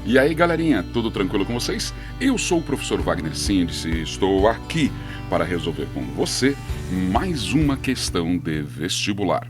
E aí, galerinha, tudo tranquilo com vocês? Eu sou o professor Wagner Síndice e estou aqui para resolver com você mais uma questão de vestibular.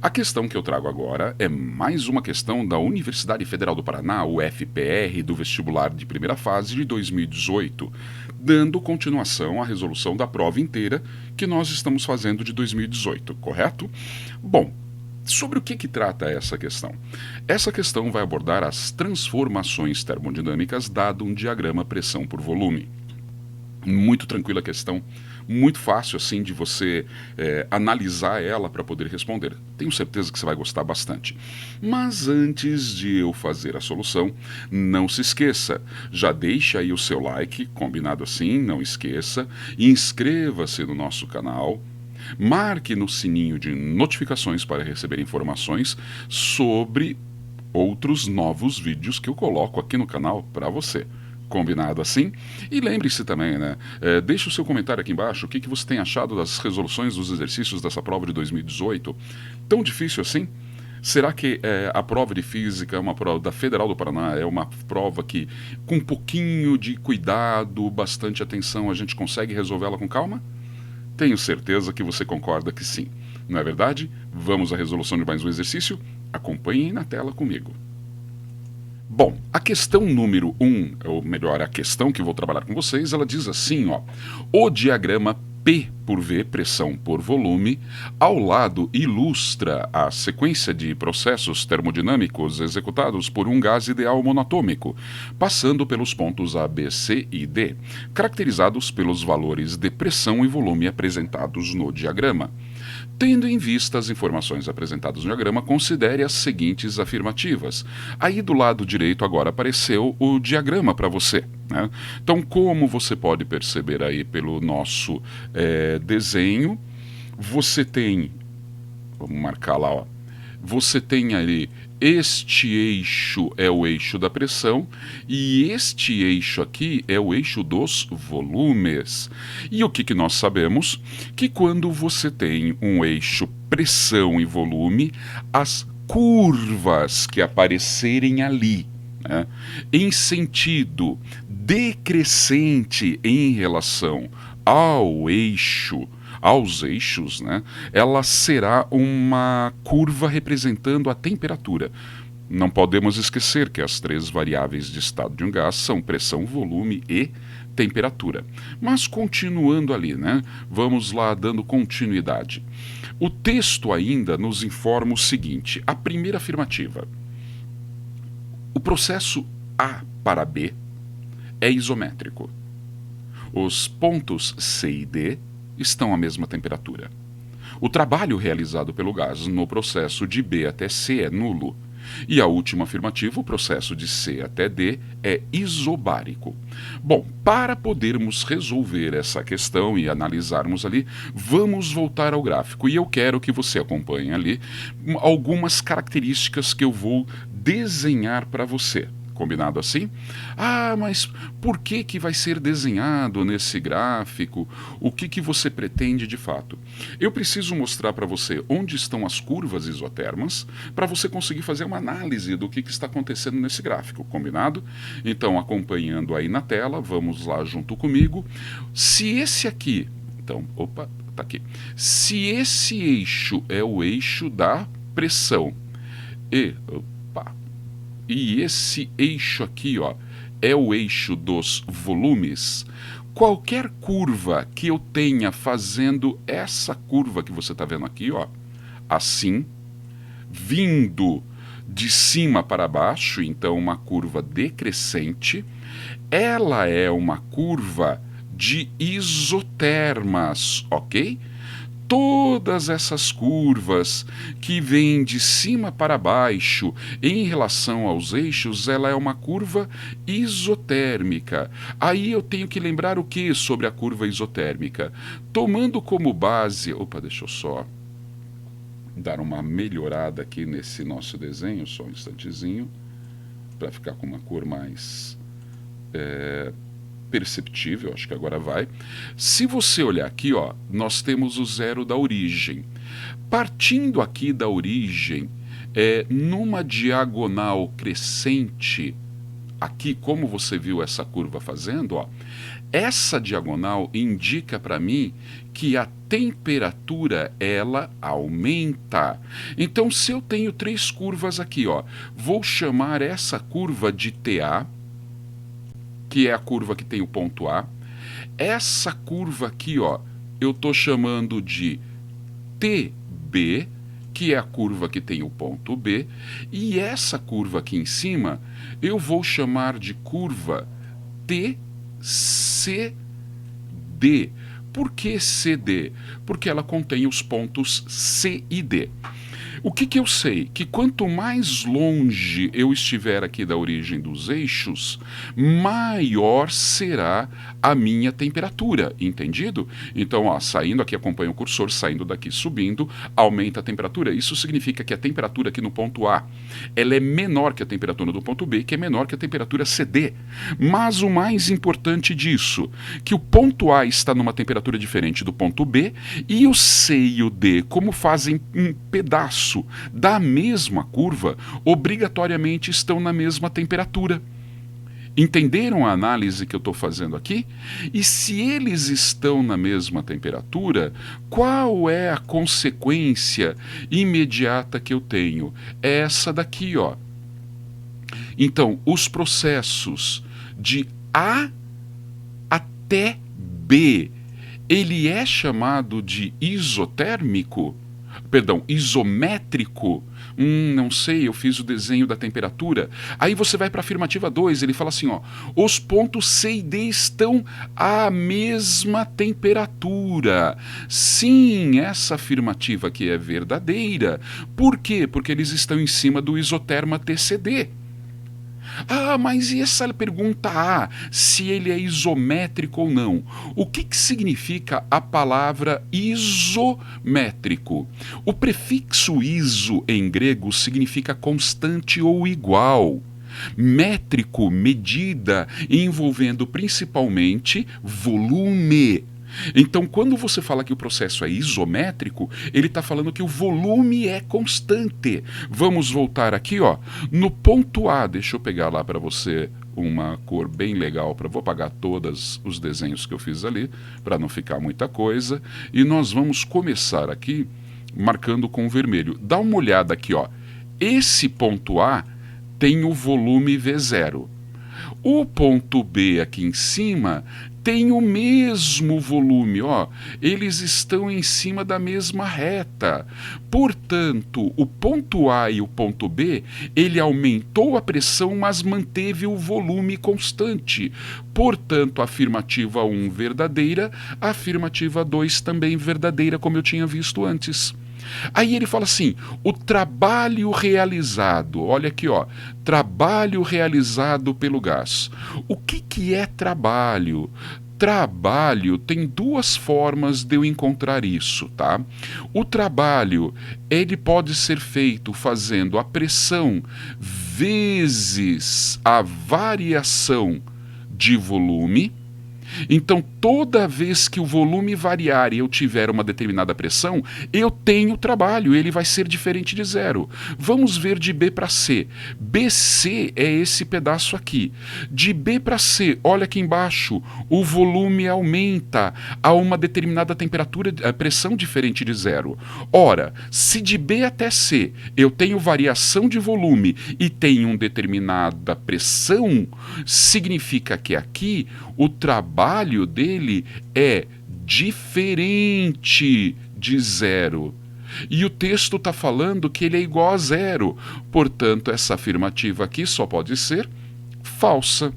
A questão que eu trago agora é mais uma questão da Universidade Federal do Paraná, UFPR, do vestibular de primeira fase de 2018, dando continuação à resolução da prova inteira que nós estamos fazendo de 2018, correto? Bom, sobre o que trata essa questão? Essa questão vai abordar as transformações termodinâmicas dado um diagrama pressão por volume. Muito tranquila a questão, muito fácil assim de você analisar ela para poder responder. Tenho certeza que você vai gostar bastante. Mas antes de eu fazer a solução, não se esqueça, já deixa aí o seu like, combinado assim, não esqueça, inscreva-se no nosso canal. Marque no sininho de notificações para receber informações sobre outros novos vídeos que eu coloco aqui no canal para você. Combinado assim? E lembre-se também, né? Deixe o seu comentário aqui embaixo. O que você tem achado das resoluções dos exercícios dessa prova de 2018? Tão difícil assim? Será que a prova de física, uma prova da Federal do Paraná, é uma prova que, com um pouquinho de cuidado, bastante atenção, a gente consegue resolvê-la com calma? Tenho certeza que você concorda que sim. Não é verdade? Vamos à resolução de mais um exercício? Acompanhem na tela comigo. Bom, a questão número 1, ou melhor, a questão que vou trabalhar com vocês, ela diz assim, ó: o diagrama P por V, pressão por volume, ao lado ilustra a sequência de processos termodinâmicos executados por um gás ideal monatômico, passando pelos pontos A, B, C e D, caracterizados pelos valores de pressão e volume apresentados no diagrama. Tendo em vista as informações apresentadas no diagrama, considere as seguintes afirmativas. Aí do lado direito agora apareceu o diagrama para você, né? Então, como você pode perceber aí pelo nosso desenho, você tem, vamos marcar lá, ó, você tem ali este eixo é o eixo da pressão e este eixo aqui é o eixo dos volumes. E o que nós sabemos? Que quando você tem um eixo pressão e volume, as curvas que aparecerem ali, né, em sentido decrescente em relação ao eixo, aos eixos, né, ela será uma curva representando a temperatura. Não podemos esquecer que as três variáveis de estado de um gás são pressão, volume e temperatura. Mas continuando ali, né, vamos lá dando continuidade. O texto ainda nos informa o seguinte: a primeira afirmativa. O processo A para B é isométrico. Os pontos C e D estão à mesma temperatura. O trabalho realizado pelo gás no processo de B até C é nulo. E a última afirmativa, o processo de C até D, é isobárico. Bom, para podermos resolver essa questão e analisarmos ali, vamos voltar ao gráfico. E eu quero que você acompanhe ali algumas características que eu vou desenhar para você. Combinado assim? Ah, mas por que vai ser desenhado nesse gráfico? O que você pretende de fato? Eu preciso mostrar para você onde estão as curvas isotermas para você conseguir fazer uma análise do que está acontecendo nesse gráfico, combinado? Então, acompanhando aí na tela, vamos lá junto comigo. Se esse aqui, então, opa, tá aqui. Se esse eixo é o eixo da pressão e esse eixo aqui, ó, é o eixo dos volumes, qualquer curva que eu tenha fazendo essa curva que você está vendo aqui, ó, assim, vindo de cima para baixo, então uma curva decrescente, ela é uma curva de isotermas, ok? Todas essas curvas que vêm de cima para baixo em relação aos eixos, ela é uma curva isotérmica. Aí eu tenho que lembrar o que sobre a curva isotérmica? Tomando como base... Opa, deixa eu só dar uma melhorada aqui nesse nosso desenho, só um instantezinho, para ficar com uma cor mais... perceptível, acho que agora vai. Se você olhar aqui, ó, nós temos o zero da origem. Partindo aqui da origem, numa diagonal crescente, aqui, como você viu essa curva fazendo, ó, essa diagonal indica para mim que a temperatura ela aumenta. Então, se eu tenho 3 curvas aqui, ó, vou chamar essa curva de TA, que é a curva que tem o ponto A. Essa curva aqui, ó, eu estou chamando de TB, que é a curva que tem o ponto B, e essa curva aqui em cima eu vou chamar de curva TCD. Por que CD? Porque ela contém os pontos C e D. O que eu sei? Que quanto mais longe eu estiver aqui da origem dos eixos, maior será a minha temperatura, entendido? Então, ó, saindo aqui, acompanha o cursor, saindo daqui, subindo, aumenta a temperatura. Isso significa que a temperatura aqui no ponto A, ela é menor que a temperatura do ponto B, que é menor que a temperatura CD. Mas o mais importante disso, que o ponto A está numa temperatura diferente do ponto B, e o C e o D, como fazem um pedaço da mesma curva, obrigatoriamente estão na mesma temperatura. Entenderam a análise que eu estou fazendo aqui? E se eles estão na mesma temperatura, qual é a consequência imediata que eu tenho? É essa daqui, ó. Então, os processos de A até B, ele é chamado de isométrico. Não sei, eu fiz o desenho da temperatura. Aí você vai para a afirmativa 2, ele fala assim, ó, os pontos C e D estão à mesma temperatura. Sim, essa afirmativa aqui é verdadeira. Por quê? Porque eles estão em cima do isoterma TCD. Ah, mas e essa pergunta A, se ele é isométrico ou não? O que significa a palavra isométrico? O prefixo iso em grego significa constante ou igual. Métrico, medida, envolvendo principalmente volume. Então, quando você fala que o processo é isométrico, ele está falando que o volume é constante. Vamos voltar aqui, ó, no ponto A. Deixa eu pegar lá para você uma cor bem legal, vou apagar todos os desenhos que eu fiz ali, para não ficar muita coisa. E nós vamos começar aqui marcando com vermelho. Dá uma olhada aqui, ó. Esse ponto A tem o volume V0. O ponto B aqui em cima tem o mesmo volume, ó, eles estão em cima da mesma reta. Portanto, o ponto A e o ponto B, ele aumentou a pressão, mas manteve o volume constante. Portanto, a afirmativa 1 verdadeira, a afirmativa 2 também verdadeira, como eu tinha visto antes. Aí ele fala assim, o trabalho realizado, olha aqui, ó, trabalho realizado pelo gás. O que é trabalho? Trabalho tem 2 formas de eu encontrar isso, tá? O trabalho, ele pode ser feito fazendo a pressão vezes a variação de volume. Então, toda vez que o volume variar e eu tiver uma determinada pressão, eu tenho trabalho, ele vai ser diferente de 0. Vamos ver de B para C. BC é esse pedaço aqui. De B para C, olha aqui embaixo, o volume aumenta a uma determinada temperatura, a pressão diferente de 0. Ora, se de B até C eu tenho variação de volume e tenho uma determinada pressão, significa que aqui o trabalho dele é diferente de 0. E o texto está falando que ele é igual a 0. Portanto, essa afirmativa aqui só pode ser falsa.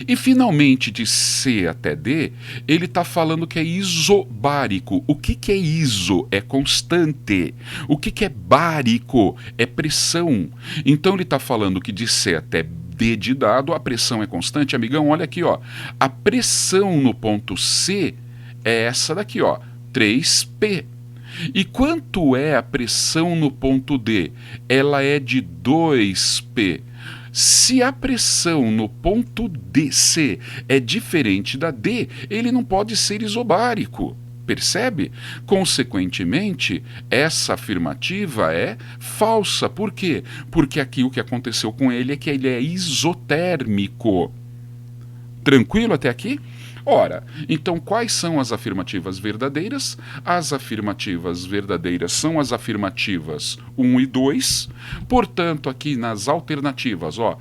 E finalmente, de C até D, ele está falando que é isobárico. O que é iso? É constante. O que é bárico? É pressão. Então ele está falando que de C até D de dado, a pressão é constante. Amigão, olha aqui, ó. A pressão no ponto C é essa daqui, ó, 3P. E quanto é a pressão no ponto D? Ela é de 2P. Se a pressão no ponto C é diferente da D, ele não pode ser isobárico. Percebe? Consequentemente, essa afirmativa é falsa. Por quê? Porque aqui o que aconteceu com ele é que ele é isotérmico. Tranquilo até aqui? Ora, então quais são as afirmativas verdadeiras? As afirmativas verdadeiras são as afirmativas 1 e 2. Portanto, aqui nas alternativas, ó,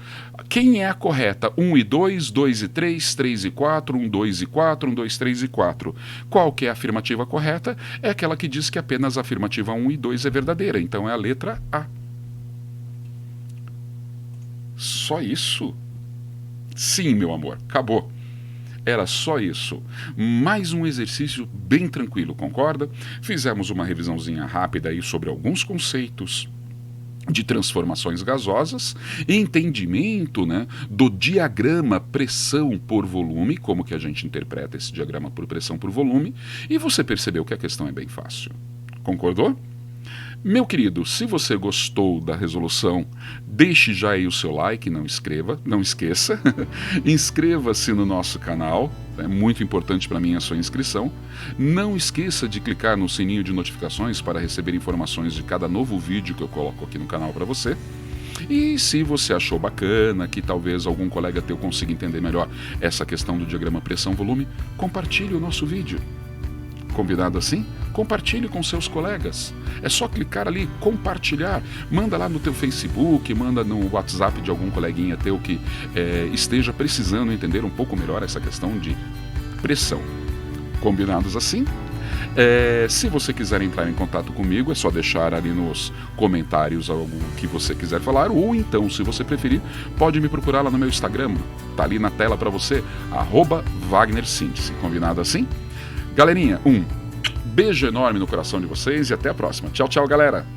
quem é a correta? 1 e 2, 2 e 3, 3 e 4, 1, 2 e 4, 1, 2, 3 e 4. Qual que é a afirmativa correta? É aquela que diz que apenas a afirmativa 1 e 2 é verdadeira. Então é a letra A. Só isso? Sim, meu amor, acabou. Era só isso. Mais um exercício bem tranquilo, concorda? Fizemos uma revisãozinha rápida aí sobre alguns conceitos de transformações gasosas, entendimento, né, do diagrama pressão por volume, como que a gente interpreta esse diagrama por pressão por volume, e você percebeu que a questão é bem fácil. Concordou? Meu querido, se você gostou da resolução, deixe já aí o seu like, não esqueça, inscreva-se no nosso canal, é muito importante para mim a sua inscrição. Não esqueça de clicar no sininho de notificações para receber informações de cada novo vídeo que eu coloco aqui no canal para você. E se você achou bacana, que talvez algum colega teu consiga entender melhor essa questão do diagrama pressão-volume, compartilhe o nosso vídeo. Combinado assim? Compartilhe com seus colegas. É só clicar ali, compartilhar. Manda lá no teu Facebook, manda no WhatsApp de algum coleguinha teu que esteja precisando entender um pouco melhor essa questão de pressão. Combinados assim? Se você quiser entrar em contato comigo, é só deixar ali nos comentários algo que você quiser falar, ou então, se você preferir, pode me procurar lá no meu Instagram. Tá ali na tela para você, @WagnerSíntese. Combinado assim? Galerinha, um beijo enorme no coração de vocês e até a próxima. Tchau, tchau, galera!